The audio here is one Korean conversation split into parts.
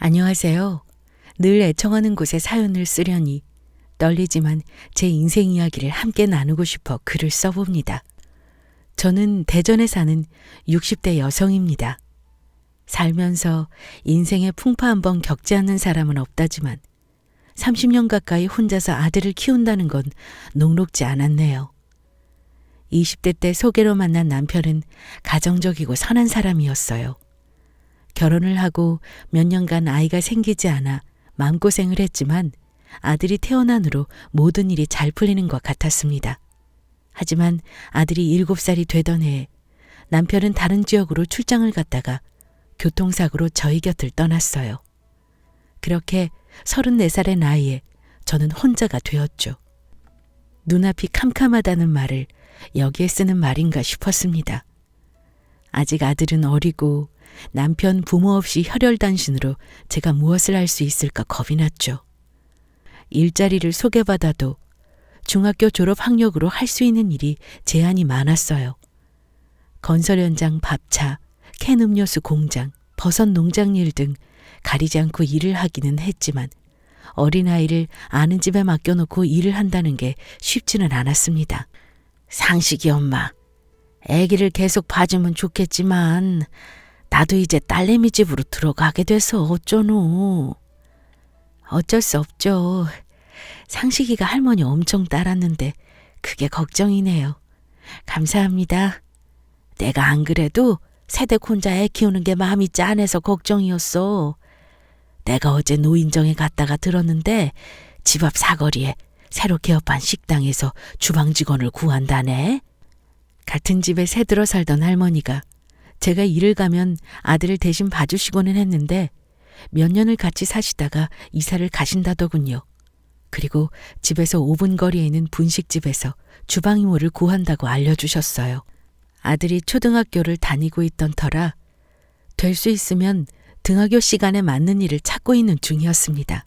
안녕하세요. 늘 애청하는 곳에 사연을 쓰려니 떨리지만 제 인생 이야기를 함께 나누고 싶어 글을 써봅니다. 저는 대전에 사는 60대 여성입니다. 살면서 인생의 풍파 한 번 겪지 않는 사람은 없다지만 30년 가까이 혼자서 아들을 키운다는 건 녹록지 않았네요. 20대 때 소개로 만난 남편은 가정적이고 선한 사람이었어요. 결혼을 하고 몇 년간 아이가 생기지 않아 마음고생을 했지만 아들이 태어난 후로 모든 일이 잘 풀리는 것 같았습니다. 하지만 아들이 7살이 되던 해에 남편은 다른 지역으로 출장을 갔다가 교통사고로 저희 곁을 떠났어요. 그렇게 34살의 나이에 저는 혼자가 되었죠. 눈앞이 캄캄하다는 말을 여기에 쓰는 말인가 싶었습니다. 아직 아들은 어리고 남편 부모 없이 혈혈단신으로 제가 무엇을 할 수 있을까 겁이 났죠. 일자리를 소개받아도 중학교 졸업 학력으로 할 수 있는 일이 제한이 많았어요. 건설 현장 밥차, 캔 음료수 공장, 버섯 농장 일 등 가리지 않고 일을 하기는 했지만 어린아이를 아는 집에 맡겨놓고 일을 한다는 게 쉽지는 않았습니다. 상식이 엄마, 애기를 계속 봐주면 좋겠지만 나도 이제 딸내미 집으로 들어가게 돼서 어쩌노. 어쩔 수 없죠. 상식이가 할머니 엄청 따랐는데 그게 걱정이네요. 감사합니다. 내가 안 그래도 새댁 혼자 애 키우는 게 마음이 짠해서 걱정이었어. 내가 어제 노인정에 갔다가 들었는데 집 앞 사거리에 새로 개업한 식당에서 주방 직원을 구한다네. 같은 집에 새들어 살던 할머니가 제가 일을 가면 아들을 대신 봐주시고는 했는데 몇 년을 같이 사시다가 이사를 가신다더군요. 그리고 집에서 5분 거리에 있는 분식집에서 주방 이모를 구한다고 알려주셨어요. 아들이 초등학교를 다니고 있던 터라 될 수 있으면 등하교 시간에 맞는 일을 찾고 있는 중이었습니다.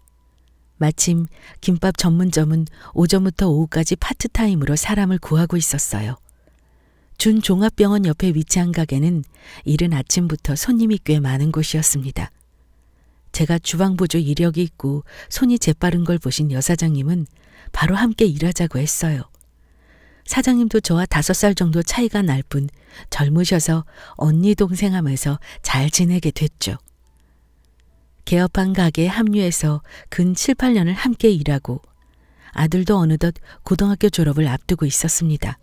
마침 김밥 전문점은 오전부터 오후까지 파트타임으로 사람을 구하고 있었어요. 준 종합병원 옆에 위치한 가게는 이른 아침부터 손님이 꽤 많은 곳이었습니다. 제가 주방보조 이력이 있고 손이 재빠른 걸 보신 여사장님은 바로 함께 일하자고 했어요. 사장님도 저와 5살 정도 차이가 날 뿐 젊으셔서 언니 동생 하면서 잘 지내게 됐죠. 개업한 가게에 합류해서 근 7, 8년을 함께 일하고 아들도 어느덧 고등학교 졸업을 앞두고 있었습니다.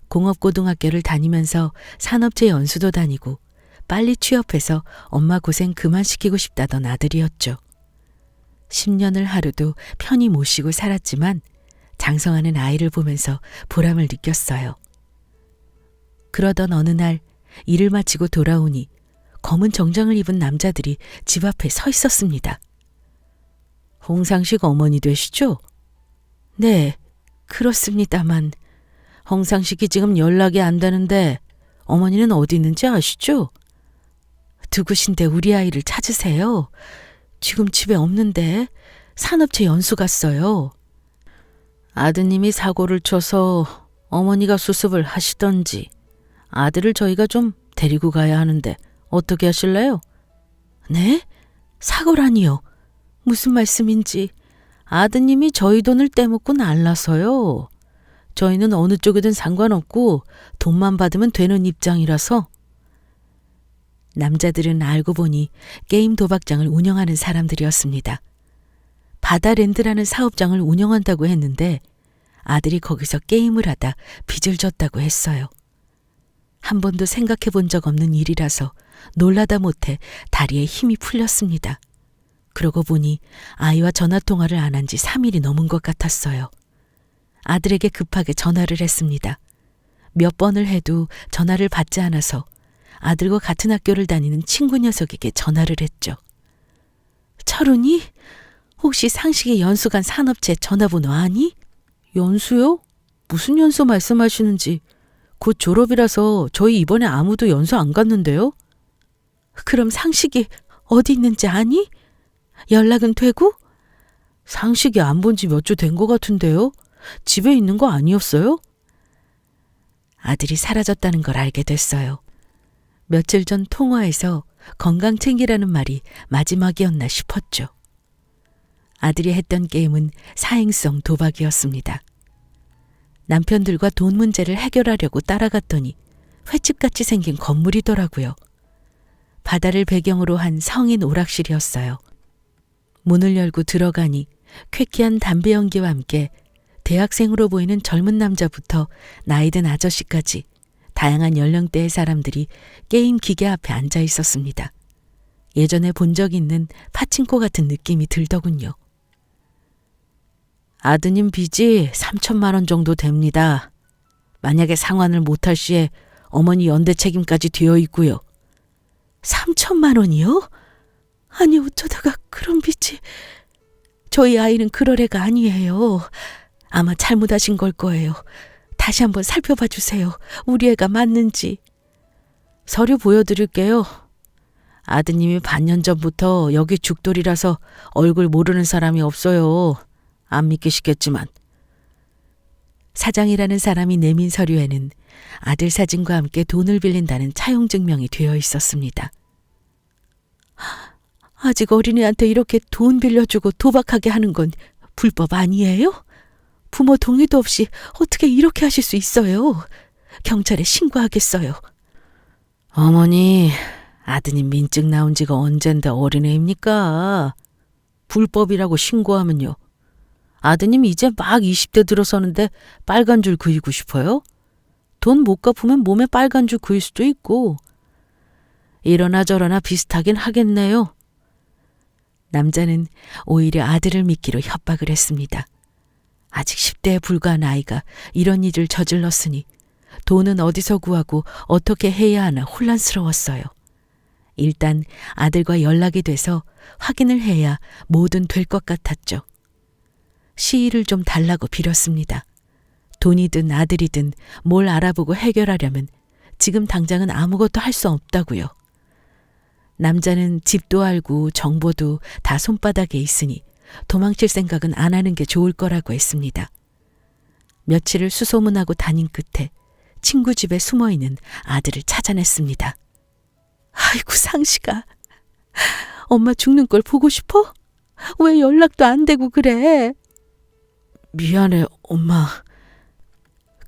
공업고등학교를 다니면서 산업체 연수도 다니고 빨리 취업해서 엄마 고생 그만 시키고 싶다던 아들이었죠. 10년을 하루도 편히 모시고 살았지만 장성하는 아이를 보면서 보람을 느꼈어요. 그러던 어느 날 일을 마치고 돌아오니 검은 정장을 입은 남자들이 집 앞에 서 있었습니다. 홍상식 어머니 되시죠? 네, 그렇습니다만 홍상식이 지금 연락이 안 되는데 어머니는 어디 있는지 아시죠? 누구신데 우리 아이를 찾으세요. 지금 집에 없는데 산업체 연수 갔어요. 아드님이 사고를 쳐서 어머니가 수습을 하시던지 아들을 저희가 좀 데리고 가야 하는데 어떻게 하실래요? 네? 사고라니요. 무슨 말씀인지. 아드님이 저희 돈을 떼먹고 날라서요. 저희는 어느 쪽이든 상관없고 돈만 받으면 되는 입장이라서. 남자들은 알고 보니 게임 도박장을 운영하는 사람들이었습니다. 바다랜드라는 사업장을 운영한다고 했는데 아들이 거기서 게임을 하다 빚을 졌다고 했어요. 한 번도 생각해 본 적 없는 일이라서 놀라다 못해 다리에 힘이 풀렸습니다. 그러고 보니 아이와 전화통화를 안 한 지 3일이 넘은 것 같았어요. 아들에게 급하게 전화를 했습니다. 몇 번을 해도 전화를 받지 않아서 아들과 같은 학교를 다니는 친구 녀석에게 전화를 했죠. 철훈이? 혹시 상식의 연수 간 산업체 전화번호 아니? 연수요? 무슨 연수 말씀하시는지. 곧 졸업이라서 저희 이번에 아무도 연수 안 갔는데요. 그럼 상식이 어디 있는지 아니? 연락은 되고? 상식이 안 본 지 몇 주 된 것 같은데요. 집에 있는 거 아니었어요? 아들이 사라졌다는 걸 알게 됐어요. 며칠 전 통화에서 건강 챙기라는 말이 마지막이었나 싶었죠. 아들이 했던 게임은 사행성 도박이었습니다. 남편들과 돈 문제를 해결하려고 따라갔더니 횟집같이 생긴 건물이더라고요. 바다를 배경으로 한 성인 오락실이었어요. 문을 열고 들어가니 쾌쾌한 담배 연기와 함께 대학생으로 보이는 젊은 남자부터 나이든 아저씨까지 다양한 연령대의 사람들이 게임 기계 앞에 앉아 있었습니다. 예전에 본 적 있는 파친코 같은 느낌이 들더군요. 아드님 빚이 3천만 원 정도 됩니다. 만약에 상환을 못할 시에 어머니 연대 책임까지 되어 있고요. 3천만 원이요? 아니 어쩌다가 그런 빚이... 저희 아이는 그럴 애가 아니에요. 아마 잘못하신 걸 거예요. 다시 한번 살펴봐 주세요. 우리 애가 맞는지. 서류 보여드릴게요. 아드님이 반년 전부터 여기 죽돌이라서 얼굴 모르는 사람이 없어요. 안 믿기시겠지만. 사장이라는 사람이 내민 서류에는 아들 사진과 함께 돈을 빌린다는 차용 증명이 되어 있었습니다. 아직 어린애한테 이렇게 돈 빌려주고 도박하게 하는 건 불법 아니에요? 부모 동의도 없이 어떻게 이렇게 하실 수 있어요? 경찰에 신고하겠어요. 어머니, 아드님 민증 나온 지가 언젠데 어린애입니까? 불법이라고 신고하면요. 아드님 이제 막 20대 들어서는데 빨간 줄 그이고 싶어요? 돈 못 갚으면 몸에 빨간 줄 그일 수도 있고. 이러나 저러나 비슷하긴 하겠네요. 남자는 오히려 아들을 믿기로 협박을 했습니다. 아직 10대에 불과한 아이가 이런 일을 저질렀으니 돈은 어디서 구하고 어떻게 해야 하나 혼란스러웠어요. 일단 아들과 연락이 돼서 확인을 해야 뭐든 될 것 같았죠. 시일을 좀 달라고 빌었습니다. 돈이든 아들이든 뭘 알아보고 해결하려면 지금 당장은 아무것도 할 수 없다고요. 남자는 집도 알고 정보도 다 손바닥에 있으니 도망칠 생각은 안 하는 게 좋을 거라고 했습니다. 며칠을 수소문하고 다닌 끝에 친구 집에 숨어있는 아들을 찾아냈습니다. 아이고 상식아, 엄마 죽는 걸 보고 싶어? 왜 연락도 안 되고 그래? 미안해 엄마.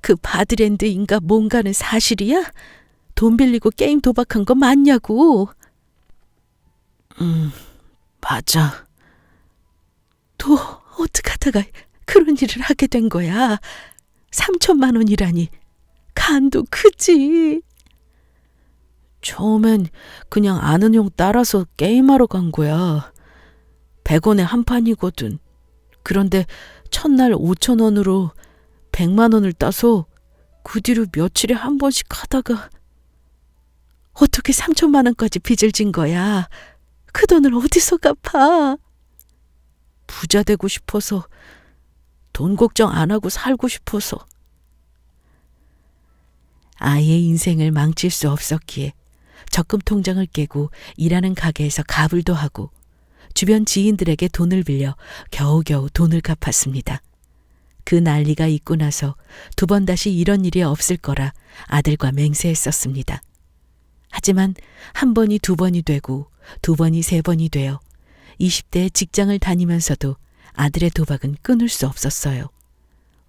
그 바드랜드인가 뭔가는 사실이야? 돈 빌리고 게임 도박한 거 맞냐고. 맞아. 또 어떻게 하다가 그런 일을 하게 된 거야? 3천만 원이라니 간도 크지. 처음엔 그냥 아는 형 따라서 게임하러 간 거야. 100원에 한 판이거든. 그런데 첫날 5천 원으로 100만 원을 따서 그 뒤로 며칠에 한 번씩 하다가 어떻게 3천만 원까지 빚을 진 거야? 그 돈을 어디서 갚아? 부자 되고 싶어서, 돈 걱정 안 하고 살고 싶어서. 아이의 인생을 망칠 수 없었기에 적금 통장을 깨고 일하는 가게에서 가불도 하고 주변 지인들에게 돈을 빌려 겨우겨우 돈을 갚았습니다. 그 난리가 있고 나서 두 번 다시 이런 일이 없을 거라 아들과 맹세했었습니다. 하지만 한 번이 두 번이 되고 두 번이 세 번이 되어 20대에 직장을 다니면서도 아들의 도박은 끊을 수 없었어요.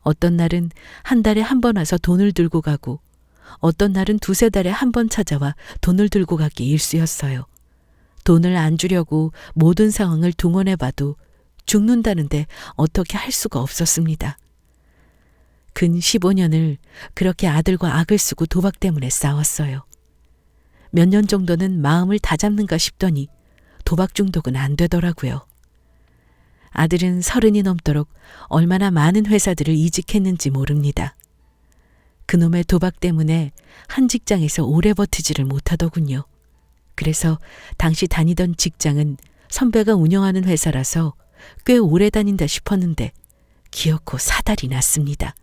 어떤 날은 한 달에 한 번 와서 돈을 들고 가고 어떤 날은 두세 달에 한 번 찾아와 돈을 들고 가기 일쑤였어요. 돈을 안 주려고 모든 상황을 동원해봐도 죽는다는데 어떻게 할 수가 없었습니다. 근 15년을 그렇게 아들과 악을 쓰고 도박 때문에 싸웠어요. 몇 년 정도는 마음을 다잡는가 싶더니 도박 중독은 안 되더라고요. 아들은 30이 넘도록 얼마나 많은 회사들을 이직했는지 모릅니다. 그놈의 도박 때문에 한 직장에서 오래 버티지를 못하더군요. 그래서 당시 다니던 직장은 선배가 운영하는 회사라서 꽤 오래 다닌다 싶었는데 기어코 사달이 났습니다.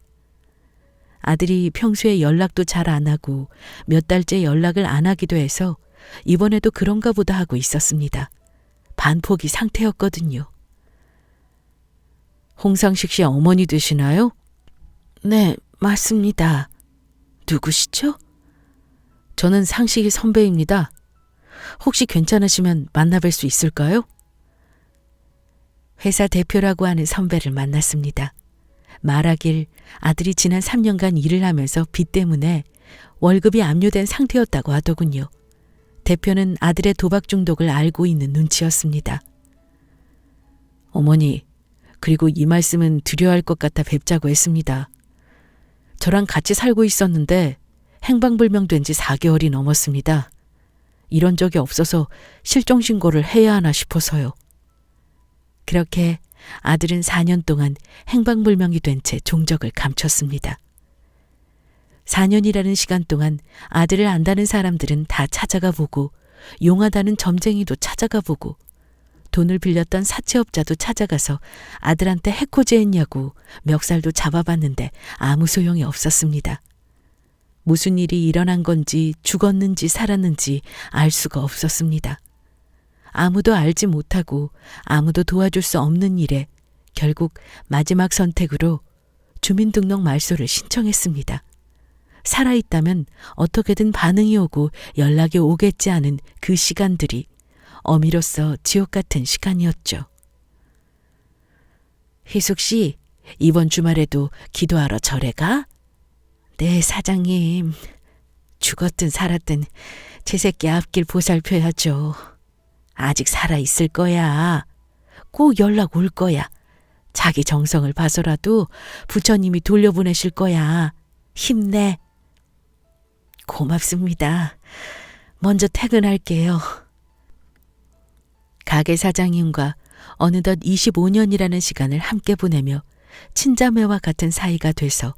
아들이 평소에 연락도 잘 안 하고 몇 달째 연락을 안 하기도 해서 이번에도 그런가 보다 하고 있었습니다. 반포기 상태였거든요. 홍상식 씨 어머니 되시나요? 네, 맞습니다. 누구시죠? 저는 상식이 선배입니다. 혹시 괜찮으시면 만나뵐 수 있을까요? 회사 대표라고 하는 선배를 만났습니다. 말하길 아들이 지난 3년간 일을 하면서 빚 때문에 월급이 압류된 상태였다고 하더군요. 대표는 아들의 도박 중독을 알고 있는 눈치였습니다. 어머니, 그리고 이 말씀은 드려야 할 것 같아 뵙자고 했습니다. 저랑 같이 살고 있었는데 행방불명된 지 4개월이 넘었습니다. 이런 적이 없어서 실종신고를 해야 하나 싶어서요. 그렇게 아들은 4년 동안 행방불명이 된 채 종적을 감췄습니다. 4년이라는 시간 동안 아들을 안다는 사람들은 다 찾아가 보고 용하다는 점쟁이도 찾아가 보고 돈을 빌렸던 사채업자도 찾아가서 아들한테 해코지했냐고 멱살도 잡아봤는데 아무 소용이 없었습니다. 무슨 일이 일어난 건지 죽었는지 살았는지 알 수가 없었습니다. 아무도 알지 못하고 아무도 도와줄 수 없는 일에 결국 마지막 선택으로 주민등록 말소를 신청했습니다. 살아있다면 어떻게든 반응이 오고 연락이 오겠지 하는 그 시간들이 어미로서 지옥 같은 시간이었죠. 희숙 씨, 이번 주말에도 기도하러 절에 가? 네, 사장님. 죽었든 살았든 제 새끼 앞길 보살펴야죠. 아직 살아있을 거야. 꼭 연락 올 거야. 자기 정성을 봐서라도 부처님이 돌려보내실 거야. 힘내. 고맙습니다. 먼저 퇴근할게요. 가게 사장님과 어느덧 25년이라는 시간을 함께 보내며 친자매와 같은 사이가 돼서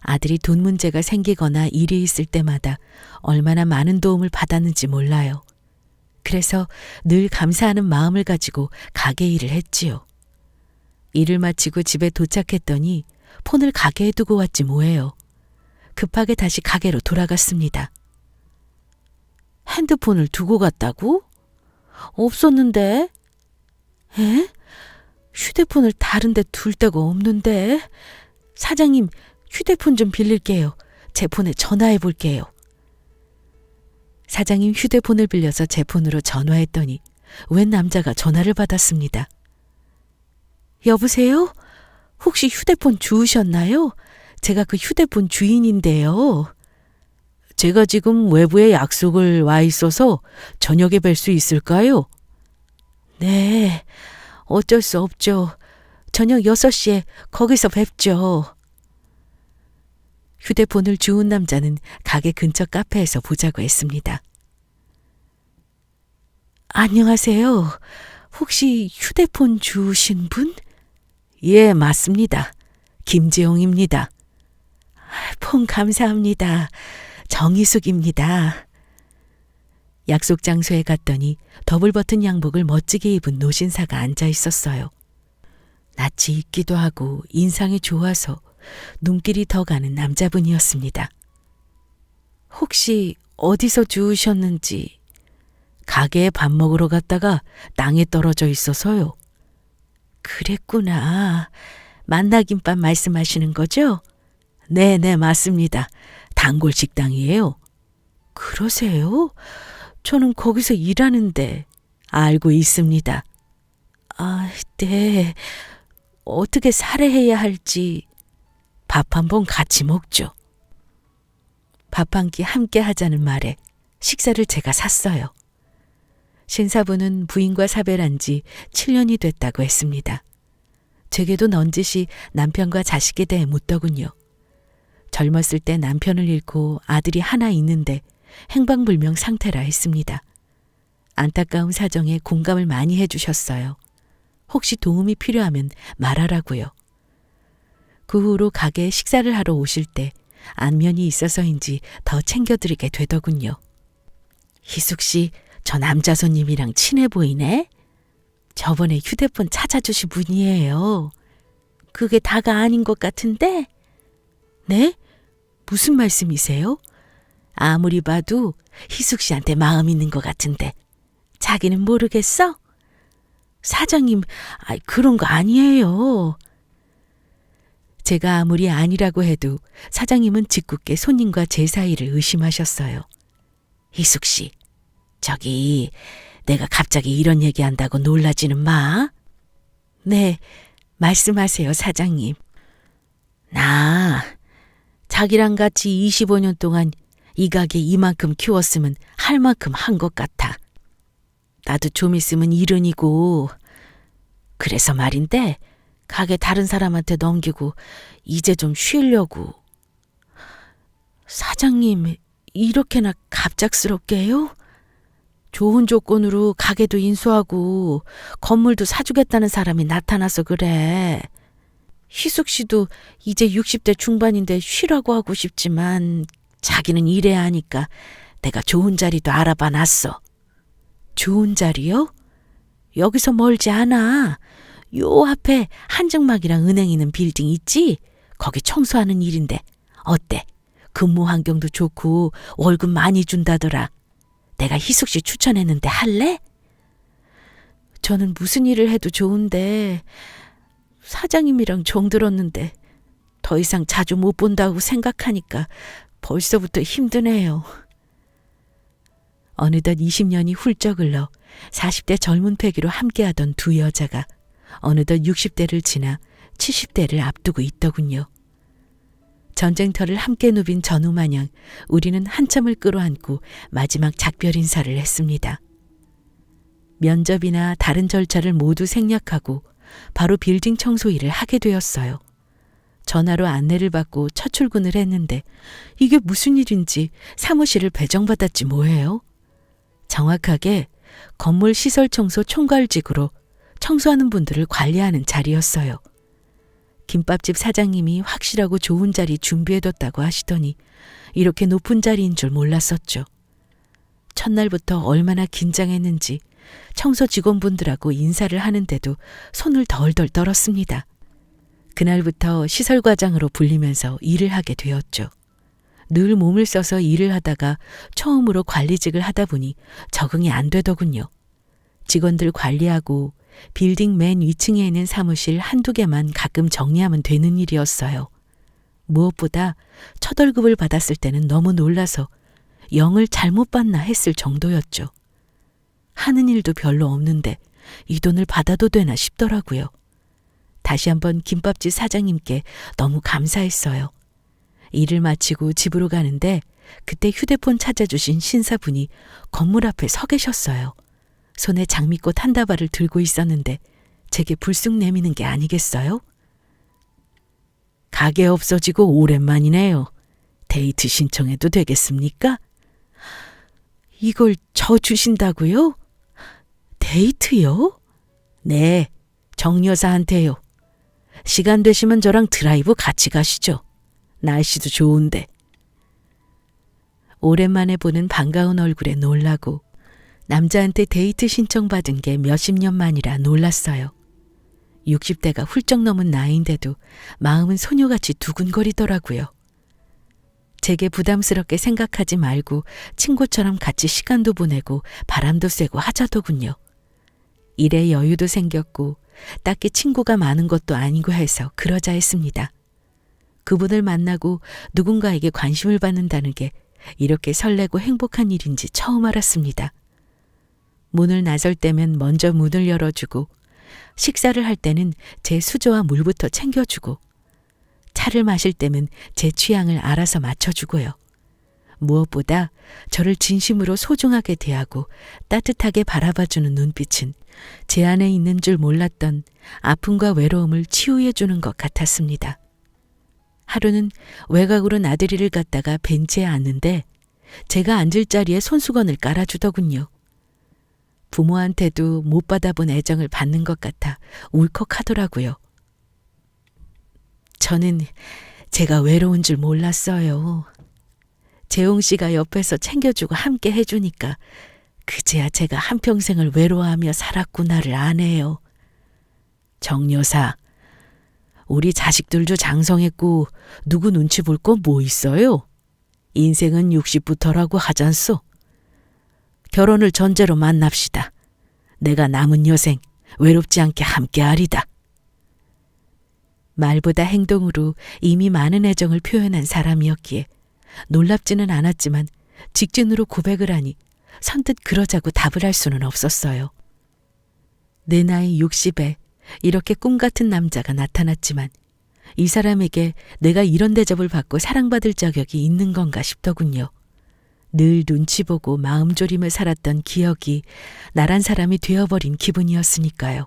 아들이 돈 문제가 생기거나 일이 있을 때마다 얼마나 많은 도움을 받았는지 몰라요. 그래서 늘 감사하는 마음을 가지고 가게 일을 했지요. 일을 마치고 집에 도착했더니 폰을 가게에 두고 왔지 뭐예요. 급하게 다시 가게로 돌아갔습니다. 핸드폰을 두고 갔다고? 없었는데. 에? 휴대폰을 다른 데 둘 데가 없는데. 사장님, 휴대폰 좀 빌릴게요. 제 폰에 전화해 볼게요. 사장님 휴대폰을 빌려서 제 폰으로 전화했더니 웬 남자가 전화를 받았습니다. 여보세요? 혹시 휴대폰 주우셨나요? 제가 그 휴대폰 주인인데요. 제가 지금 외부에 약속을 와 있어서 저녁에 뵐 수 있을까요? 네, 어쩔 수 없죠. 저녁 6시에 거기서 뵙죠. 휴대폰을 주운 남자는 가게 근처 카페에서 보자고 했습니다. 안녕하세요. 혹시 휴대폰 주우신 분? 예, 맞습니다. 김재용입니다. 폰 감사합니다. 정희숙입니다. 약속 장소에 갔더니 더블버튼 양복을 멋지게 입은 노신사가 앉아 있었어요. 낯이 익기도 하고 인상이 좋아서 눈길이 더 가는 남자분이었습니다. 혹시 어디서 주우셨는지? 가게에 밥 먹으러 갔다가 땅에 떨어져 있어서요. 그랬구나. 만나김밥 말씀하시는 거죠? 네네, 맞습니다. 단골 식당이에요. 그러세요? 저는 거기서 일하는데. 알고 있습니다. 아, 네. 어떻게 살해해야 할지. 밥 한 번 같이 먹죠. 밥 한 끼 함께 하자는 말에 식사를 제가 샀어요. 신사부는 부인과 사별한 지 7년이 됐다고 했습니다. 제게도 넌지시 남편과 자식에 대해 묻더군요. 젊었을 때 남편을 잃고 아들이 하나 있는데 행방불명 상태라 했습니다. 안타까운 사정에 공감을 많이 해주셨어요. 혹시 도움이 필요하면 말하라고요. 그 후로 가게에 식사를 하러 오실 때 안면이 있어서인지 더 챙겨드리게 되더군요. 희숙 씨, 저 남자 손님이랑 친해 보이네? 저번에 휴대폰 찾아주신 분이에요. 그게 다가 아닌 것 같은데? 네? 무슨 말씀이세요? 아무리 봐도 희숙 씨한테 마음 있는 것 같은데 자기는 모르겠어? 사장님, 그런 거 아니에요. 제가 아무리 아니라고 해도 사장님은 짓궂게 손님과 제 사이를 의심하셨어요. 희숙 씨, 저기, 내가 갑자기 이런 얘기한다고 놀라지는 마. 네, 말씀하세요, 사장님. 나 자기랑 같이 25년 동안 이 가게 이만큼 키웠으면 할 만큼 한 것 같아. 나도 좀 있으면 일흔이고. 그래서 말인데 가게 다른 사람한테 넘기고 이제 좀 쉬려고. 사장님, 이렇게나 갑작스럽게요? 좋은 조건으로 가게도 인수하고 건물도 사주겠다는 사람이 나타나서 그래. 희숙 씨도 이제 60대 중반인데 쉬라고 하고 싶지만 자기는 일해야 하니까 내가 좋은 자리도 알아봐 놨어. 좋은 자리요? 여기서 멀지 않아. 요 앞에 한정막이랑 은행 있는 빌딩 있지? 거기 청소하는 일인데 어때? 근무 환경도 좋고 월급 많이 준다더라. 내가 희숙 씨 추천했는데 할래? 저는 무슨 일을 해도 좋은데 사장님이랑 정들었는데 더 이상 자주 못 본다고 생각하니까 벌써부터 힘드네요. 어느덧 20년이 훌쩍 흘러 40대 젊은 패기로 함께하던 두 여자가 어느덧 60대를 지나 70대를 앞두고 있더군요. 전쟁터를 함께 누빈 전우 마냥 우리는 한참을 끌어안고 마지막 작별 인사를 했습니다. 면접이나 다른 절차를 모두 생략하고 바로 빌딩 청소 일을 하게 되었어요. 전화로 안내를 받고 첫 출근을 했는데 이게 무슨 일인지 사무실을 배정받았지 뭐예요. 정확하게 건물 시설 청소 총괄직으로 청소하는 분들을 관리하는 자리였어요. 김밥집 사장님이 확실하고 좋은 자리 준비해뒀다고 하시더니 이렇게 높은 자리인 줄 몰랐었죠. 첫날부터 얼마나 긴장했는지 청소 직원분들하고 인사를 하는데도 손을 덜덜 떨었습니다. 그날부터 시설과장으로 불리면서 일을 하게 되었죠. 늘 몸을 써서 일을 하다가 처음으로 관리직을 하다 보니 적응이 안 되더군요. 직원들 관리하고 빌딩 맨 위층에 있는 사무실 한두 개만 가끔 정리하면 되는 일이었어요. 무엇보다 첫 월급을 받았을 때는 너무 놀라서 영을 잘못 받나 했을 정도였죠. 하는 일도 별로 없는데 이 돈을 받아도 되나 싶더라고요. 다시 한번 김밥집 사장님께 너무 감사했어요. 일을 마치고 집으로 가는데 그때 휴대폰 찾아주신 신사분이 건물 앞에 서 계셨어요. 손에 장미꽃 한 다발을 들고 있었는데 제게 불쑥 내미는 게 아니겠어요? 가게 없어지고 오랜만이네요. 데이트 신청해도 되겠습니까? 이걸 저 주신다고요? 데이트요? 네, 정 여사한테요. 시간 되시면 저랑 드라이브 같이 가시죠. 날씨도 좋은데. 오랜만에 보는 반가운 얼굴에 놀라고 남자한테 데이트 신청받은 게 몇십 년 만이라 놀랐어요. 60대가 훌쩍 넘은 나이인데도 마음은 소녀같이 두근거리더라고요. 제게 부담스럽게 생각하지 말고 친구처럼 같이 시간도 보내고 바람도 쐬고 하자더군요. 일에 여유도 생겼고 딱히 친구가 많은 것도 아니고 해서 그러자 했습니다. 그분을 만나고 누군가에게 관심을 받는다는 게 이렇게 설레고 행복한 일인지 처음 알았습니다. 문을 나설 때면 먼저 문을 열어주고 식사를 할 때는 제 수저와 물부터 챙겨주고 차를 마실 때면 제 취향을 알아서 맞춰주고요. 무엇보다 저를 진심으로 소중하게 대하고 따뜻하게 바라봐주는 눈빛은 제 안에 있는 줄 몰랐던 아픔과 외로움을 치유해주는 것 같았습니다. 하루는 외곽으로 나들이를 갔다가 벤치에 앉는데 제가 앉을 자리에 손수건을 깔아주더군요. 부모한테도 못 받아본 애정을 받는 것 같아 울컥하더라고요. 저는 제가 외로운 줄 몰랐어요. 재홍 씨가 옆에서 챙겨주고 함께 해주니까 그제야 제가 한평생을 외로워하며 살았구나를 아네요. 정 여사, 우리 자식들도 장성했고 누구 눈치 볼 거 뭐 있어요? 인생은 60부터라고 하잖소. 결혼을 전제로 만납시다. 내가 남은 여생 외롭지 않게 함께하리다. 말보다 행동으로 이미 많은 애정을 표현한 사람이었기에 놀랍지는 않았지만 직진으로 고백을 하니 선뜻 그러자고 답을 할 수는 없었어요. 내 나이 60에 이렇게 꿈 같은 남자가 나타났지만 이 사람에게 내가 이런 대접을 받고 사랑받을 자격이 있는 건가 싶더군요. 늘 눈치 보고 마음 졸이며 살았던 기억이 나란 사람이 되어버린 기분이었으니까요.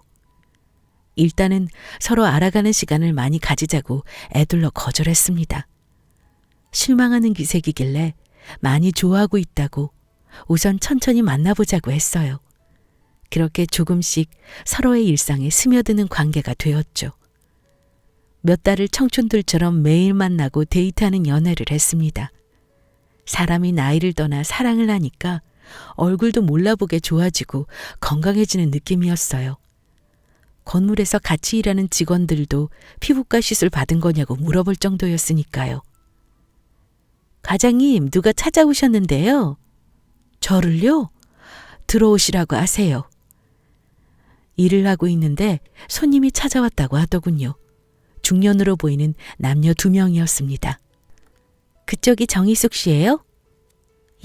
일단은 서로 알아가는 시간을 많이 가지자고 애둘러 거절했습니다. 실망하는 기색이길래 많이 좋아하고 있다고 우선 천천히 만나보자고 했어요. 그렇게 조금씩 서로의 일상에 스며드는 관계가 되었죠. 몇 달을 청춘들처럼 매일 만나고 데이트하는 연애를 했습니다. 사람이 나이를 떠나 사랑을 하니까 얼굴도 몰라보게 좋아지고 건강해지는 느낌이었어요. 건물에서 같이 일하는 직원들도 피부과 시술 받은 거냐고 물어볼 정도였으니까요. 과장님, 누가 찾아오셨는데요? 저를요? 들어오시라고 하세요. 일을 하고 있는데 손님이 찾아왔다고 하더군요. 중년으로 보이는 남녀 2명이었습니다. 그쪽이 정희숙 씨예요?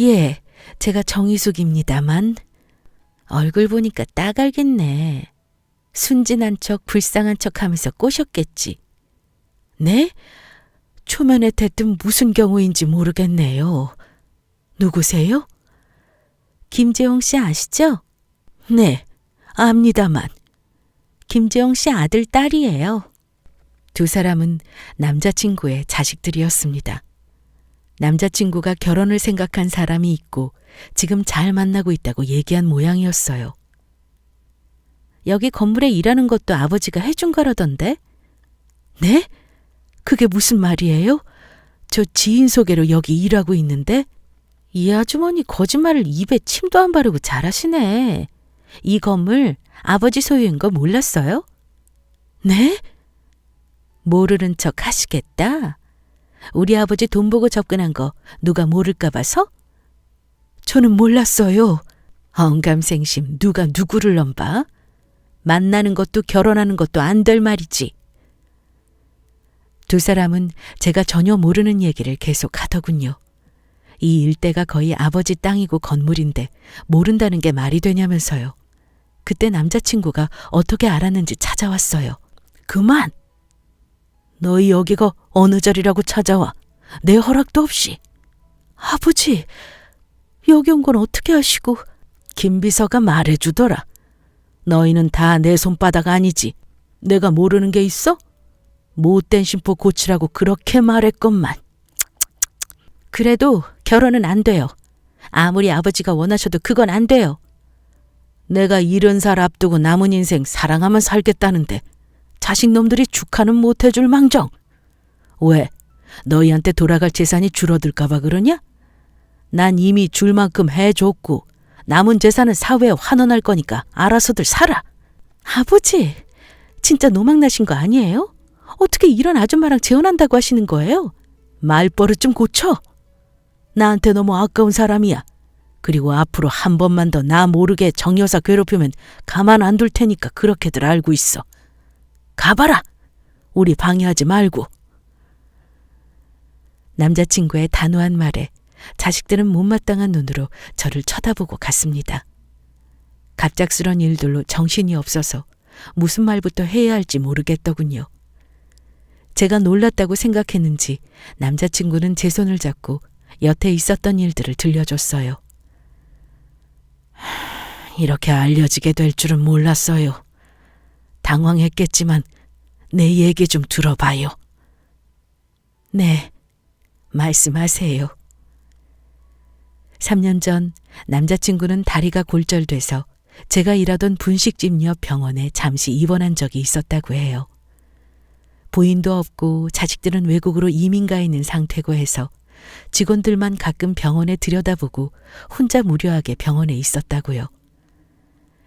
예, 제가 정희숙입니다만. 얼굴 보니까 딱 알겠네. 순진한 척 불쌍한 척 하면서 꼬셨겠지. 네? 초면에 대뜸 무슨 경우인지 모르겠네요. 누구세요? 김재홍 씨 아시죠? 네, 압니다만. 김재홍 씨 아들 딸이에요. 두 사람은 남자친구의 자식들이었습니다. 남자친구가 결혼을 생각한 사람이 있고 지금 잘 만나고 있다고 얘기한 모양이었어요. 여기 건물에 일하는 것도 아버지가 해준 거라던데? 네? 그게 무슨 말이에요? 저 지인 소개로 여기 일하고 있는데? 이 아주머니 거짓말을 입에 침도 안 바르고 잘하시네. 이 건물 아버지 소유인 거 몰랐어요? 네? 모르는 척 하시겠다. 우리 아버지 돈 보고 접근한 거 누가 모를까 봐서? 저는 몰랐어요. 언감생심 누가 누구를 넘봐? 만나는 것도 결혼하는 것도 안 될 말이지. 두 사람은 제가 전혀 모르는 얘기를 계속 하더군요. 이 일대가 거의 아버지 땅이고 건물인데 모른다는 게 말이 되냐면서요. 그때 남자친구가 어떻게 알았는지 찾아왔어요. 그만! 너희 여기가 어느 자리라고 찾아와. 내 허락도 없이. 아버지, 여기 온 건 어떻게 아시고? 김비서가 말해주더라. 너희는 다 내 손바닥 아니지. 내가 모르는 게 있어? 못된 심보 고치라고 그렇게 말했건만. 그래도 결혼은 안 돼요. 아무리 아버지가 원하셔도 그건 안 돼요. 내가 70살 앞두고 남은 인생 사랑하면 살겠다는데 자식놈들이 축하는 못해줄 망정. 왜? 너희한테 돌아갈 재산이 줄어들까 봐 그러냐? 난 이미 줄 만큼 해줬고 남은 재산은 사회에 환원할 거니까 알아서들 살아. 아버지, 진짜 노망나신 거 아니에요? 어떻게 이런 아줌마랑 재혼한다고 하시는 거예요? 말버릇 좀 고쳐. 나한테 너무 아까운 사람이야. 그리고 앞으로 한 번만 더 나 모르게 정 여사 괴롭히면 가만 안 둘 테니까 그렇게들 알고 있어. 가봐라. 우리 방해하지 말고. 남자친구의 단호한 말에 자식들은 못마땅한 눈으로 저를 쳐다보고 갔습니다. 갑작스런 일들로 정신이 없어서 무슨 말부터 해야 할지 모르겠더군요. 제가 놀랐다고 생각했는지 남자친구는 제 손을 잡고 여태 있었던 일들을 들려줬어요. 이렇게 알려지게 될 줄은 몰랐어요. 당황했겠지만 내 얘기 좀 들어봐요. 네, 말씀하세요. 3년 전 남자친구는 다리가 골절돼서 제가 일하던 분식집 옆 병원에 잠시 입원한 적이 있었다고 해요. 부인도 없고 자식들은 외국으로 이민 가 있는 상태고 해서 직원들만 가끔 병원에 들여다보고 혼자 무료하게 병원에 있었다고요.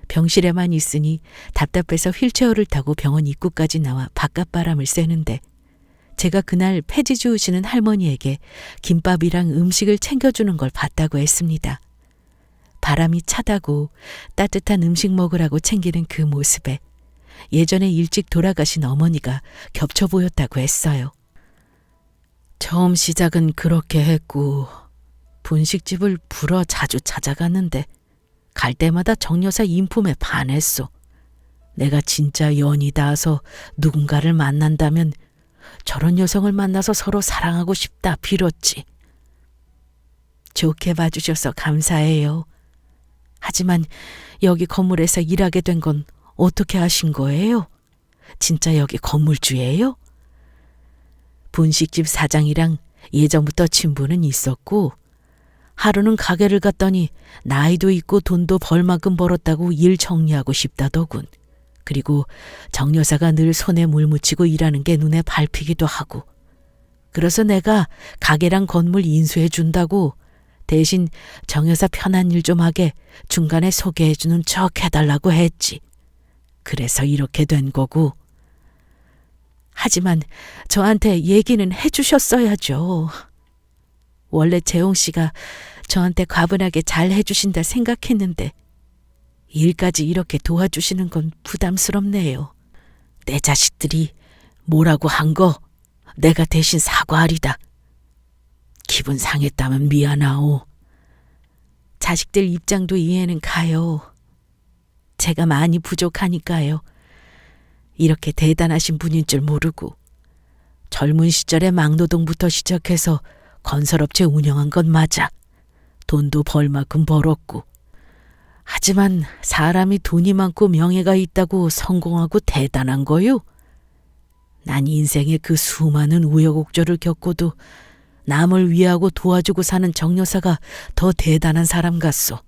병실에만 있으니 답답해서 휠체어를 타고 병원 입구까지 나와 바깥바람을 쐬는데 제가 그날 폐지 주우시는 할머니에게 김밥이랑 음식을 챙겨주는 걸 봤다고 했습니다. 바람이 차다고 따뜻한 음식 먹으라고 챙기는 그 모습에 예전에 일찍 돌아가신 어머니가 겹쳐 보였다고 했어요. 처음 시작은 그렇게 했고 분식집을 불어 자주 찾아갔는데 갈 때마다 정여사 인품에 반했소. 내가 진짜 연이 닿아서 누군가를 만난다면 저런 여성을 만나서 서로 사랑하고 싶다 빌었지. 좋게 봐주셔서 감사해요. 하지만 여기 건물에서 일하게 된 건 어떻게 하신 거예요? 진짜 여기 건물주예요? 분식집 사장이랑 예전부터 친분은 있었고 하루는 가게를 갔더니 나이도 있고 돈도 벌만큼 벌었다고 일 정리하고 싶다더군. 그리고 정 여사가 늘 손에 물 묻히고 일하는 게 눈에 밟히기도 하고. 그래서 내가 가게랑 건물 인수해 준다고 대신 정 여사 편한 일 좀 하게 중간에 소개해 주는 척 해달라고 했지. 그래서 이렇게 된 거고. 하지만 저한테 얘기는 해주셨어야죠. 원래 재홍 씨가 저한테 과분하게 잘 해주신다 생각했는데 일까지 이렇게 도와주시는 건 부담스럽네요. 내 자식들이 뭐라고 한 거 내가 대신 사과하리다. 기분 상했다면 미안하오. 자식들 입장도 이해는 가요. 제가 많이 부족하니까요. 이렇게 대단하신 분인 줄 모르고 젊은 시절에 막노동부터 시작해서 건설업체 운영한 건 맞아. 돈도 벌 만큼 벌었고. 하지만 사람이 돈이 많고 명예가 있다고 성공하고 대단한 거요? 난 인생에 그 수많은 우여곡절을 겪고도 남을 위하고 도와주고 사는 정 여사가 더 대단한 사람 같소.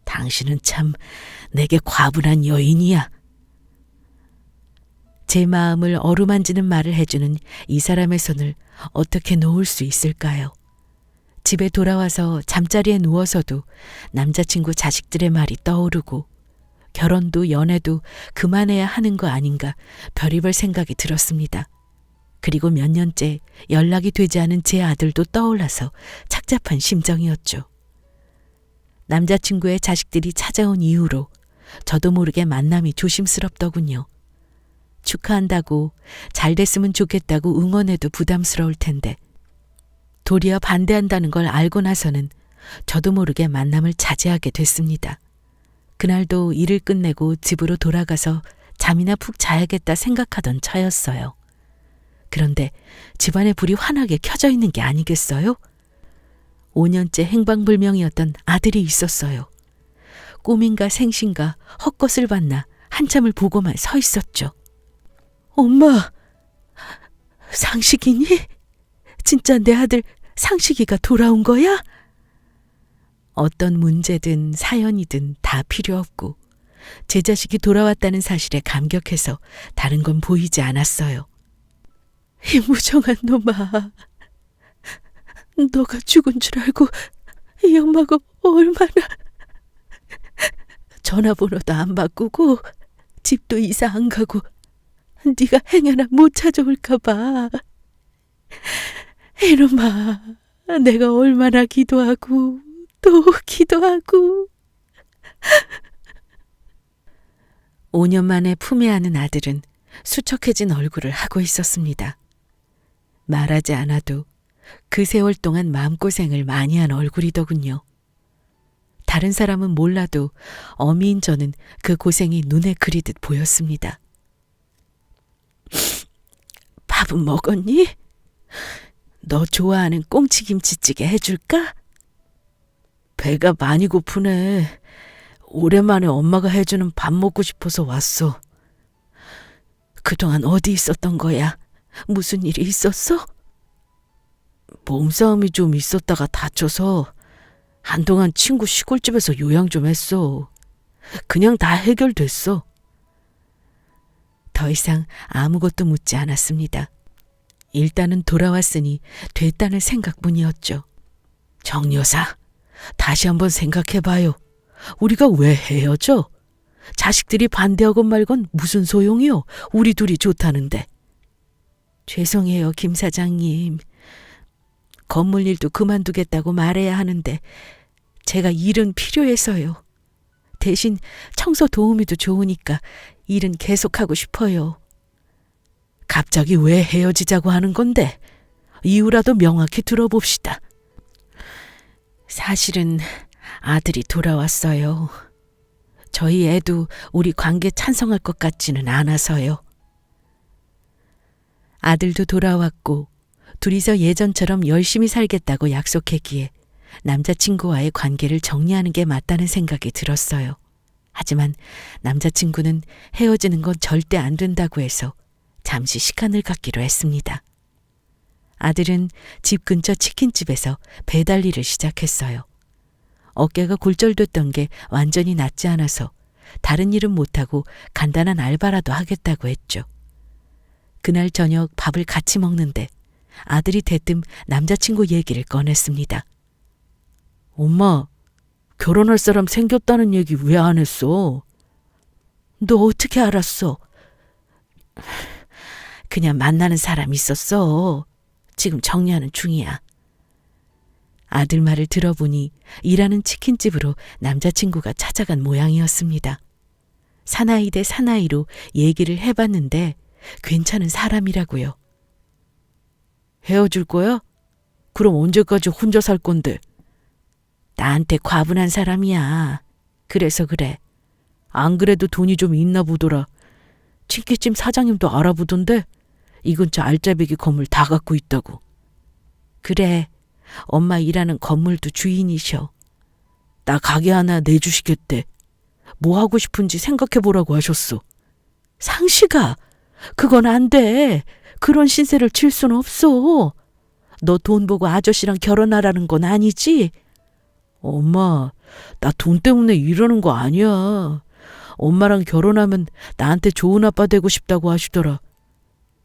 당신은 참 내게 과분한 여인이야. 제 마음을 어루만지는 말을 해주는 이 사람의 손을 어떻게 놓을 수 있을까요? 집에 돌아와서 잠자리에 누워서도 남자친구 자식들의 말이 떠오르고 결혼도 연애도 그만해야 하는 거 아닌가 별의별 생각이 들었습니다. 그리고 몇 년째 연락이 되지 않은 제 아들도 떠올라서 착잡한 심정이었죠. 남자친구의 자식들이 찾아온 이후로 저도 모르게 만남이 조심스럽더군요. 축하한다고 잘 됐으면 좋겠다고 응원해도 부담스러울 텐데 도리어 반대한다는 걸 알고 나서는 저도 모르게 만남을 자제하게 됐습니다. 그날도 일을 끝내고 집으로 돌아가서 잠이나 푹 자야겠다 생각하던 차였어요. 그런데 집안에 불이 환하게 켜져 있는 게 아니겠어요? 5년째 행방불명이었던 아들이 있었어요. 꿈인가 생신가 헛것을 봤나 한참을 보고만 서 있었죠. 엄마, 상식이니? 진짜 내 아들 상식이가 돌아온 거야? 어떤 문제든 사연이든 다 필요 없고 제 자식이 돌아왔다는 사실에 감격해서 다른 건 보이지 않았어요. 이 무정한 놈아, 너가 죽은 줄 알고 이 엄마가 얼마나 전화번호도 안 바꾸고 집도 이사 안 가고 네가 행여나 못 찾아올까 봐. 이놈아, 내가 얼마나 기도하고 또 기도하고. 5년 만에 품에 안은 아들은 수척해진 얼굴을 하고 있었습니다. 말하지 않아도 그 세월 동안 마음고생을 많이 한 얼굴이더군요. 다른 사람은 몰라도 어미인 저는 그 고생이 눈에 그리듯 보였습니다. 밥은 먹었니? 너 좋아하는 꽁치김치찌개 해줄까? 배가 많이 고프네. 오랜만에 엄마가 해주는 밥 먹고 싶어서 왔어. 그동안 어디 있었던 거야? 무슨 일이 있었어? 몸싸움이 좀 있었다가 다쳐서 한동안 친구 시골집에서 요양 좀 했어. 그냥 다 해결됐어. 더 이상 아무것도 묻지 않았습니다. 일단은 돌아왔으니 됐다는 생각뿐이었죠. 정 여사, 다시 한번 생각해봐요. 우리가 왜 헤어져? 자식들이 반대하건 말건 무슨 소용이요? 우리 둘이 좋다는데. 죄송해요, 김 사장님. 건물 일도 그만두겠다고 말해야 하는데 제가 일은 필요해서요. 대신 청소 도우미도 좋으니까 일은 계속하고 싶어요. 갑자기 왜 헤어지자고 하는 건데? 이유라도 명확히 들어봅시다. 사실은 아들이 돌아왔어요. 저희 애도 우리 관계 찬성할 것 같지는 않아서요. 아들도 돌아왔고 둘이서 예전처럼 열심히 살겠다고 약속했기에 남자친구와의 관계를 정리하는 게 맞다는 생각이 들었어요. 하지만 남자친구는 헤어지는 건 절대 안 된다고 해서 잠시 시간을 갖기로 했습니다. 아들은 집 근처 치킨집에서 배달 일을 시작했어요. 어깨가 골절됐던 게 완전히 낫지 않아서 다른 일은 못하고 간단한 알바라도 하겠다고 했죠. 그날 저녁 밥을 같이 먹는데 아들이 대뜸 남자친구 얘기를 꺼냈습니다. 엄마, 결혼할 사람 생겼다는 얘기 왜 안 했어? 너 어떻게 알았어? 그냥 만나는 사람 있었어. 지금 정리하는 중이야. 아들 말을 들어보니 일하는 치킨집으로 남자친구가 찾아간 모양이었습니다. 사나이 대 사나이로 얘기를 해봤는데 괜찮은 사람이라고요. 헤어질 거야? 그럼 언제까지 혼자 살 건데? 나한테 과분한 사람이야. 그래서 그래. 안 그래도 돈이 좀 있나 보더라. 치킨집 사장님도 알아보던데 이 근처 알짜배기 건물 다 갖고 있다고. 그래. 엄마 일하는 건물도 주인이셔. 나 가게 하나 내주시겠대. 뭐 하고 싶은지 생각해보라고 하셨어. 상식아, 그건 안 돼. 그런 신세를 칠 순 없어. 너 돈 보고 아저씨랑 결혼하라는 건 아니지? 엄마, 나 돈 때문에 이러는 거 아니야. 엄마랑 결혼하면 나한테 좋은 아빠 되고 싶다고 하시더라.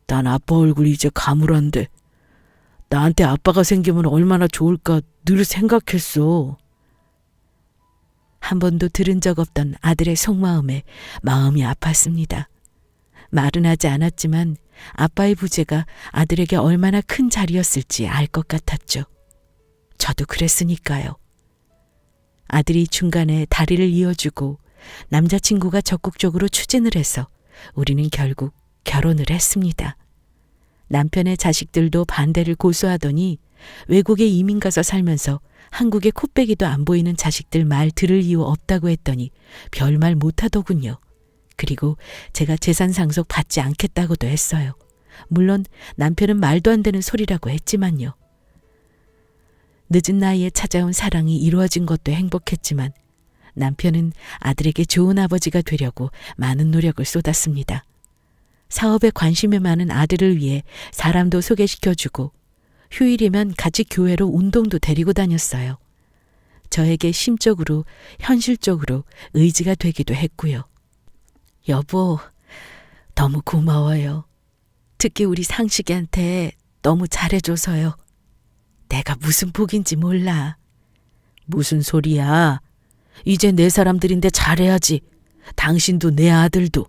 난 아빠 얼굴 이제 가물한데. 나한테 아빠가 생기면 얼마나 좋을까 늘 생각했어. 한 번도 들은 적 없던 아들의 속마음에 마음이 아팠습니다. 말은 하지 않았지만 아빠의 부재가 아들에게 얼마나 큰 자리였을지 알 것 같았죠. 저도 그랬으니까요. 아들이 중간에 다리를 이어주고 남자친구가 적극적으로 추진을 해서 우리는 결국 결혼을 했습니다. 남편의 자식들도 반대를 고수하더니 외국에 이민 가서 살면서 한국에 코빼기도 안 보이는 자식들 말 들을 이유 없다고 했더니 별말 못하더군요. 그리고 제가 재산 상속 받지 않겠다고도 했어요. 물론 남편은 말도 안 되는 소리라고 했지만요. 늦은 나이에 찾아온 사랑이 이루어진 것도 행복했지만 남편은 아들에게 좋은 아버지가 되려고 많은 노력을 쏟았습니다. 사업에 관심이 많은 아들을 위해 사람도 소개시켜주고 휴일이면 같이 교회로 운동도 데리고 다녔어요. 저에게 심적으로 현실적으로 의지가 되기도 했고요. 여보, 너무 고마워요. 특히 우리 상식이한테 너무 잘해줘서요. 내가 무슨 복인지 몰라. 무슨 소리야. 이제 내 사람들인데 잘해야지. 당신도 내 아들도.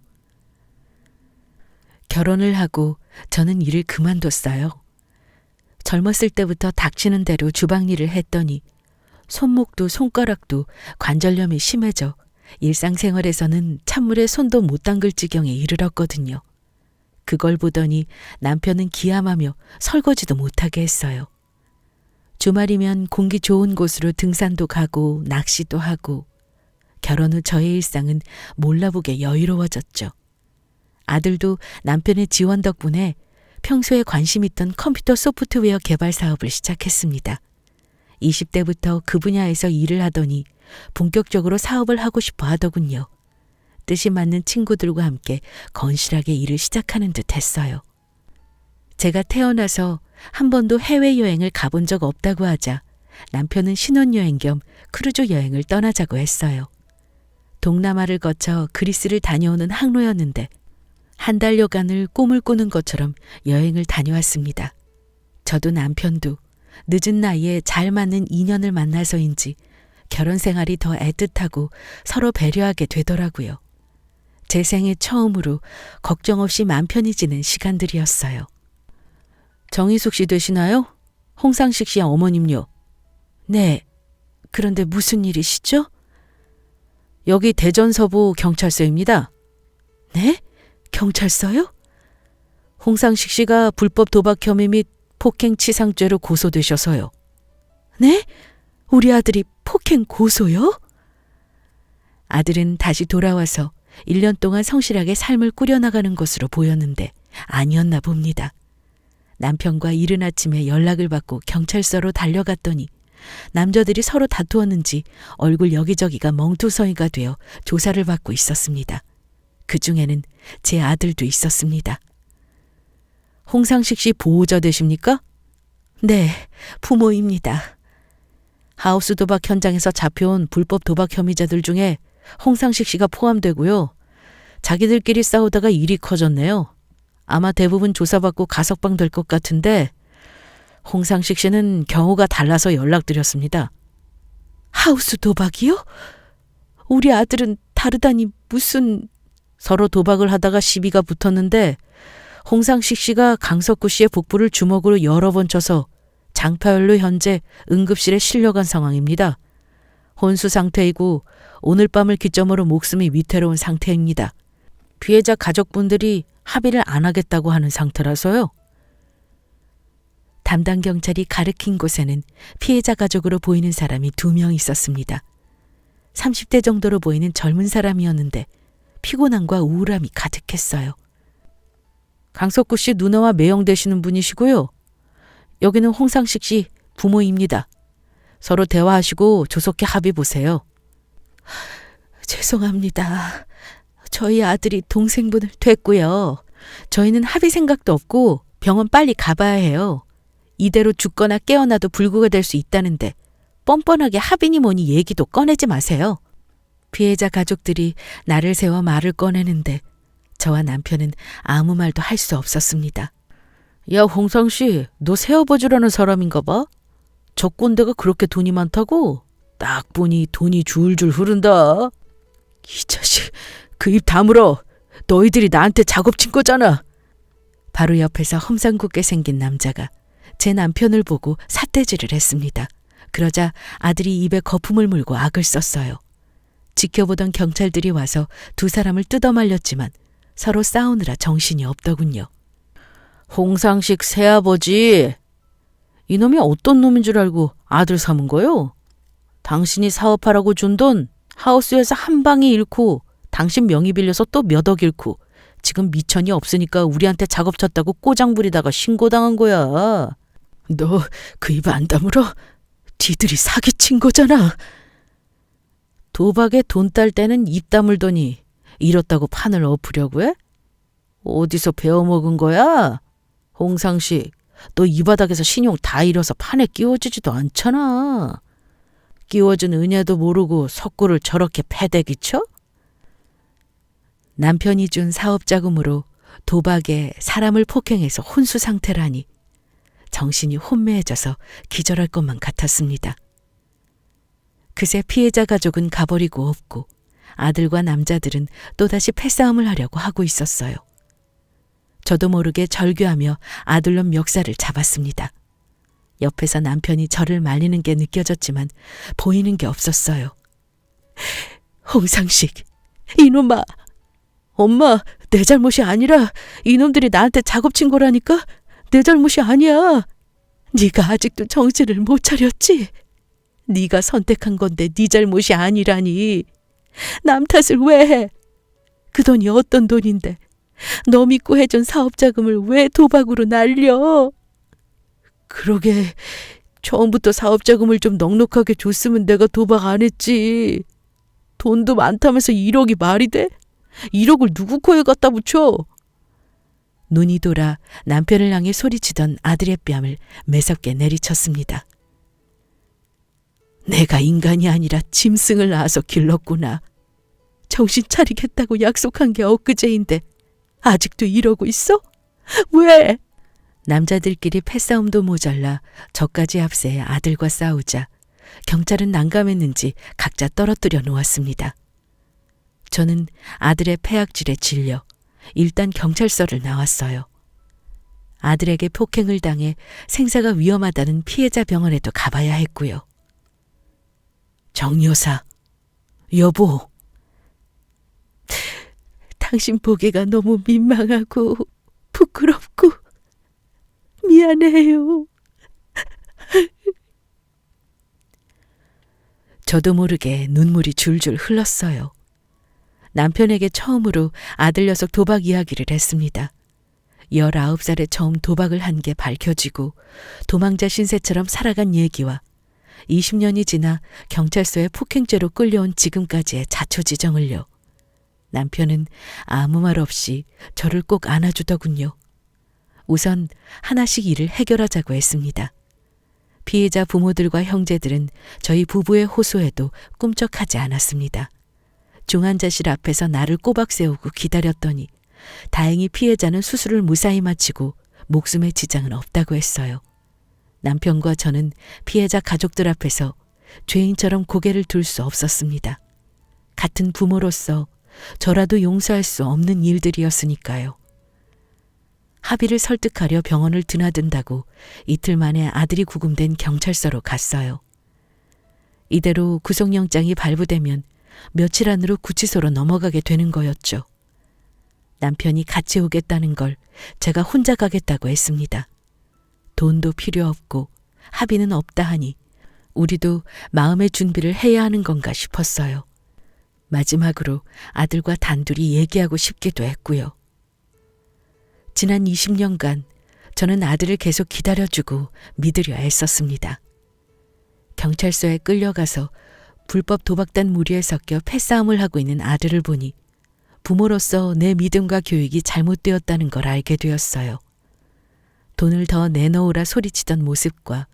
결혼을 하고 저는 일을 그만뒀어요. 젊었을 때부터 닥치는 대로 주방 일을 했더니 손목도 손가락도 관절염이 심해져 일상생활에서는 찬물에 손도 못 담글 지경에 이르렀거든요. 그걸 보더니 남편은 기함하며 설거지도 못하게 했어요. 주말이면 공기 좋은 곳으로 등산도 가고 낚시도 하고 결혼 후 저의 일상은 몰라보게 여유로워졌죠. 아들도 남편의 지원 덕분에 평소에 관심 있던 컴퓨터 소프트웨어 개발 사업을 시작했습니다. 20대부터 그 분야에서 일을 하더니 본격적으로 사업을 하고 싶어 하더군요. 뜻이 맞는 친구들과 함께 건실하게 일을 시작하는 듯 했어요. 제가 태어나서 한 번도 해외여행을 가본 적 없다고 하자 남편은 신혼여행 겸 크루즈 여행을 떠나자고 했어요. 동남아를 거쳐 그리스를 다녀오는 항로였는데 한 달여간을 꿈을 꾸는 것처럼 여행을 다녀왔습니다. 저도 남편도 늦은 나이에 잘 맞는 인연을 만나서인지 결혼 생활이 더 애틋하고 서로 배려하게 되더라고요. 제 생애 처음으로 걱정 없이 맘 편히 지낸 시간들이었어요. 정희숙 씨 되시나요? 홍상식 씨 어머님요. 네. 그런데 무슨 일이시죠? 여기 대전 서부 경찰서입니다. 네? 경찰서요? 홍상식 씨가 불법 도박 혐의 및 폭행치상죄로 고소되셔서요. 네? 우리 아들이 폭행 고소요? 아들은 다시 돌아와서 1년 동안 성실하게 삶을 꾸려나가는 것으로 보였는데 아니었나 봅니다. 남편과 이른 아침에 연락을 받고 경찰서로 달려갔더니 남자들이 서로 다투었는지 얼굴 여기저기가 멍투성이가 되어 조사를 받고 있었습니다. 그 중에는 제 아들도 있었습니다. 홍상식 씨 보호자 되십니까? 네, 부모입니다. 하우스 도박 현장에서 잡혀온 불법 도박 혐의자들 중에 홍상식 씨가 포함되고요. 자기들끼리 싸우다가 일이 커졌네요. 아마 대부분 조사받고 가석방 될 것 같은데 홍상식 씨는 경우가 달라서 연락드렸습니다. 하우스 도박이요? 우리 아들은 다르다니 무슨... 서로 도박을 하다가 시비가 붙었는데 홍상식 씨가 강석구 씨의 복부를 주먹으로 여러 번 쳐서 장파열로 현재 응급실에 실려간 상황입니다. 혼수 상태이고 오늘 밤을 기점으로 목숨이 위태로운 상태입니다. 피해자 가족분들이 합의를 안 하겠다고 하는 상태라서요. 담당 경찰이 가리킨 곳에는 피해자 가족으로 보이는 사람이 2명 있었습니다. 30대 정도로 보이는 젊은 사람이었는데 피곤함과 우울함이 가득했어요. 강석구 씨 누나와 매형되시는 분이시고요. 여기는 홍상식 씨 부모입니다. 서로 대화하시고 조속히 합의 보세요. 죄송합니다. 저희 아들이 동생분을 됐고요. 저희는 합의 생각도 없고 병원 빨리 가봐야 해요. 이대로 죽거나 깨어나도 불구가 될 수 있다는데 뻔뻔하게 합의니 뭐니 얘기도 꺼내지 마세요. 피해자 가족들이 나를 세워 말을 꺼내는데 저와 남편은 아무 말도 할 수 없었습니다. 야, 홍상 씨, 너 새아버지라는 사람인가 봐? 저 꼰대가 그렇게 돈이 많다고? 딱 보니 돈이 줄줄 흐른다. 이 자식, 그 입 다물어. 너희들이 나한테 작업친 거잖아. 바로 옆에서 험상궂게 생긴 남자가 제 남편을 보고 삿대질을 했습니다. 그러자 아들이 입에 거품을 물고 악을 썼어요. 지켜보던 경찰들이 와서 2 사람을 뜯어말렸지만 서로 싸우느라 정신이 없더군요. 홍상식 새아버지, 이놈이 어떤 놈인 줄 알고 아들 삼은 거요? 당신이 사업하라고 준 돈 하우스에서 한 방에 잃고 당신 명의 빌려서 또 몇 억 잃고 지금 미천이 없으니까 우리한테 작업 쳤다고 꼬장 부리다가 신고당한 거야. 너 그 입 안 다물어? 지들이 사기친 거잖아. 도박에 돈 딸 때는 입 다물더니 이렇다고 판을 엎으려고 해? 어디서 배워먹은 거야? 홍상식, 너 이 바닥에서 신용 다 잃어서 판에 끼워지지도 않잖아. 끼워준 은혜도 모르고 석구를 저렇게 패대기 쳐? 남편이 준 사업자금으로 도박에 사람을 폭행해서 혼수 상태라니 정신이 혼미해져서 기절할 것만 같았습니다. 그새 피해자 가족은 가버리고 없고 아들과 남자들은 또다시 패싸움을 하려고 하고 있었어요. 저도 모르게 절규하며 아들놈 멱살을 잡았습니다. 옆에서 남편이 저를 말리는 게 느껴졌지만 보이는 게 없었어요. 홍상식, 이놈아. 엄마, 내 잘못이 아니라 이놈들이 나한테 작업친 거라니까? 내 잘못이 아니야. 네가 아직도 정신을 못 차렸지? 네가 선택한 건데 네 잘못이 아니라니. 남 탓을 왜 해? 그 돈이 어떤 돈인데 너 믿고 해준 사업자금을 왜 도박으로 날려? 그러게 처음부터 사업자금을 좀 넉넉하게 줬으면 내가 도박 안 했지. 돈도 많다면서 1억이 말이 돼? 1억을 누구 코에 갖다 붙여? 눈이 돌아 남편을 향해 소리치던 아들의 뺨을 매섭게 내리쳤습니다. 내가 인간이 아니라 짐승을 낳아서 길렀구나. 정신 차리겠다고 약속한 게 엊그제인데 아직도 이러고 있어? 왜? 남자들끼리 패싸움도 모자라 저까지 앞세 아들과 싸우자 경찰은 난감했는지 각자 떨어뜨려 놓았습니다. 저는 아들의 폐악질에 질려 일단 경찰서를 나왔어요. 아들에게 폭행을 당해 생사가 위험하다는 피해자 병원에도 가봐야 했고요. 정 여사, 여보. 당신 보기가 너무 민망하고 부끄럽고 미안해요. 저도 모르게 눈물이 줄줄 흘렀어요. 남편에게 처음으로 아들 녀석 도박 이야기를 했습니다. 19살에 처음 도박을 한 게 밝혀지고 도망자 신세처럼 살아간 얘기와 20년이 지나 경찰서에 폭행죄로 끌려온 지금까지의 자초지정을요. 남편은 아무 말 없이 저를 꼭 안아주더군요. 우선 하나씩 일을 해결하자고 했습니다. 피해자 부모들과 형제들은 저희 부부의 호소에도 꿈쩍하지 않았습니다. 중환자실 앞에서 나를 꼬박 세우고 기다렸더니 다행히 피해자는 수술을 무사히 마치고 목숨에 지장은 없다고 했어요. 남편과 저는 피해자 가족들 앞에서 죄인처럼 고개를 들 수 없었습니다. 같은 부모로서 저라도 용서할 수 없는 일들이었으니까요. 합의를 설득하려 병원을 드나든다고 이틀 만에 아들이 구금된 경찰서로 갔어요. 이대로 구속영장이 발부되면 며칠 안으로 구치소로 넘어가게 되는 거였죠. 남편이 같이 오겠다는 걸 제가 혼자 가겠다고 했습니다. 돈도 필요 없고 합의는 없다 하니 우리도 마음의 준비를 해야 하는 건가 싶었어요. 마지막으로 아들과 단둘이 얘기하고 싶기도 했고요. 지난 20년간 저는 아들을 계속 기다려주고 믿으려 애썼습니다. 경찰서에 끌려가서 불법 도박단 무리에 섞여 패싸움을 하고 있는 아들을 보니 부모로서 내 믿음과 교육이 잘못되었다는 걸 알게 되었어요. 돈을 더 내놓으라 소리치던 모습과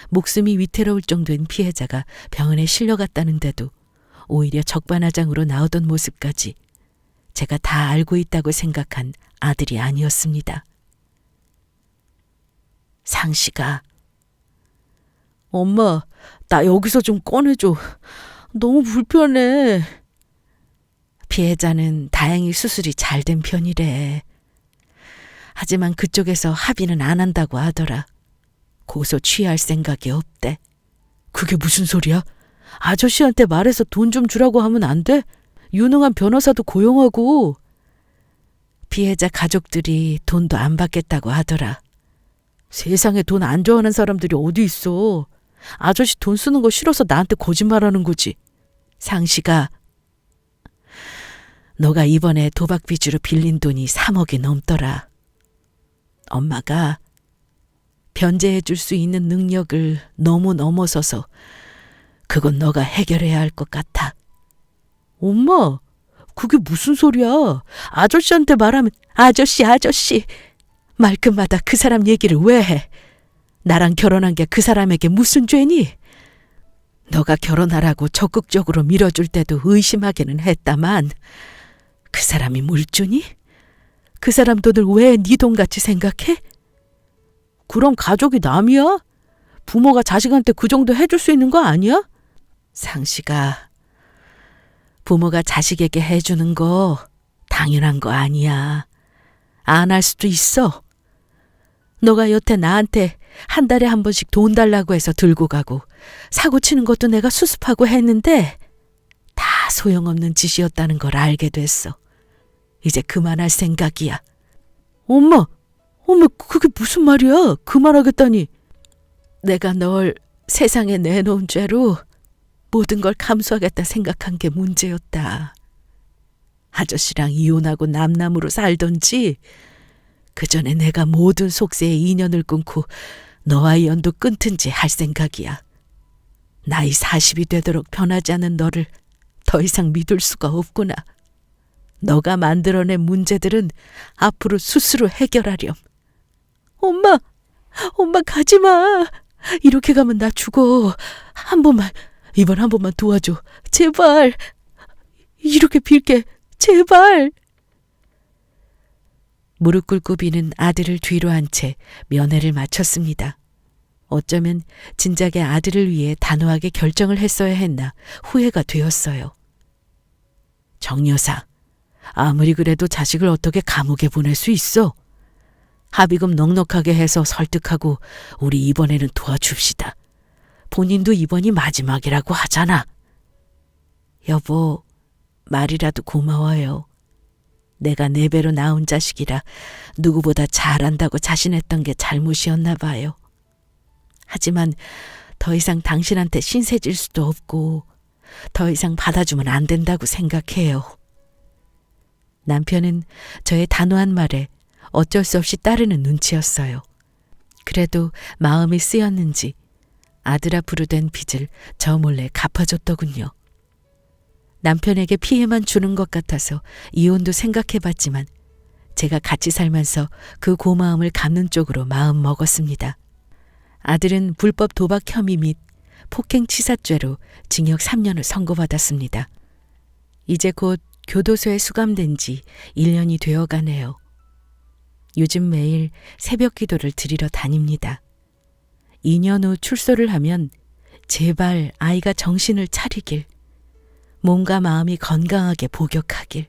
목숨이 위태로울 정도인 피해자가 병원에 실려갔다는데도 오히려 적반하장으로 나오던 모습까지 제가 다 알고 있다고 생각한 아들이 아니었습니다. 상씨가 엄마, 나 여기서 좀 꺼내줘. 너무 불편해. 피해자는 다행히 수술이 잘 된 편이래. 하지만 그쪽에서 합의는 안 한다고 하더라. 고소 취할 생각이 없대. 그게 무슨 소리야? 아저씨한테 말해서 돈 좀 주라고 하면 안 돼? 유능한 변호사도 고용하고. 피해자 가족들이 돈도 안 받겠다고 하더라. 세상에 돈 안 좋아하는 사람들이 어디 있어. 아저씨 돈 쓰는 거 싫어서 나한테 거짓말하는 거지. 상씨가 너가 이번에 도박 빚으로 빌린 돈이 3억이 넘더라. 엄마가 변제해 줄 수 있는 능력을 너무 넘어서서 그건 너가 해결해야 할 것 같아. 엄마, 그게 무슨 소리야. 아저씨한테 말하면. 아저씨 말끝마다 그 사람 얘기를 왜 해? 나랑 결혼한 게 그 사람에게 무슨 죄니? 너가 결혼하라고 적극적으로 밀어줄 때도 의심하기는 했다만 그 사람이 물주니? 그 사람 돈을 왜 네 돈같이 생각해? 그럼 가족이 남이야? 부모가 자식한테 그 정도 해줄 수 있는 거 아니야? 상씨가 부모가 자식에게 해주는 거 당연한 거 아니야. 안 할 수도 있어. 너가 여태 나한테 한 달에 한 번씩 돈 달라고 해서 들고 가고 사고 치는 것도 내가 수습하고 했는데 다 소용없는 짓이었다는 걸 알게 됐어. 이제 그만할 생각이야. 엄마, 그게 무슨 말이야? 그만하겠다니. 내가 널 세상에 내놓은 죄로 모든 걸 감수하겠다 생각한 게 문제였다. 아저씨랑 이혼하고 남남으로 살던지 그 전에 내가 모든 속세의 인연을 끊고 너와의 연도 끊든지 할 생각이야. 나이 40이 되도록 변하지 않은 너를 더 이상 믿을 수가 없구나. 너가 만들어낸 문제들은 앞으로 스스로 해결하렴. 엄마 가지 마. 이렇게 가면 나 죽어. 이번 한 번만 도와줘. 제발. 이렇게 빌게. 제발. 무릎 꿇고 비는 아들을 뒤로 한 채 면회를 마쳤습니다. 어쩌면 진작에 아들을 위해 단호하게 결정을 했어야 했나 후회가 되었어요. 정 여사, 아무리 그래도 자식을 어떻게 감옥에 보낼 수 있어? 합의금 넉넉하게 해서 설득하고 우리 이번에는 도와줍시다. 본인도 이번이 마지막이라고 하잖아. 여보, 말이라도 고마워요. 내가 4배로 낳은 자식이라 누구보다 잘한다고 자신했던 게 잘못이었나 봐요. 하지만 더 이상 당신한테 신세질 수도 없고 더 이상 받아주면 안 된다고 생각해요. 남편은 저의 단호한 말에 어쩔 수 없이 따르는 눈치였어요. 그래도 마음이 쓰였는지 아들 앞으로 된 빚을 저 몰래 갚아줬더군요. 남편에게 피해만 주는 것 같아서 이혼도 생각해봤지만 제가 같이 살면서 그 고마움을 갚는 쪽으로 마음 먹었습니다. 아들은 불법 도박 혐의 및 폭행치사죄로 징역 3년을 선고받았습니다. 이제 곧 교도소에 수감된 지 1년이 되어가네요. 요즘 매일 새벽 기도를 드리러 다닙니다. 2년 후 출소를 하면 제발 아이가 정신을 차리길, 몸과 마음이 건강하게 복역하길.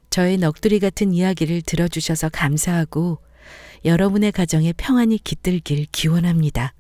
저의 넋두리 같은 이야기를 들어주셔서 감사하고 여러분의 가정에 평안이 깃들길 기원합니다.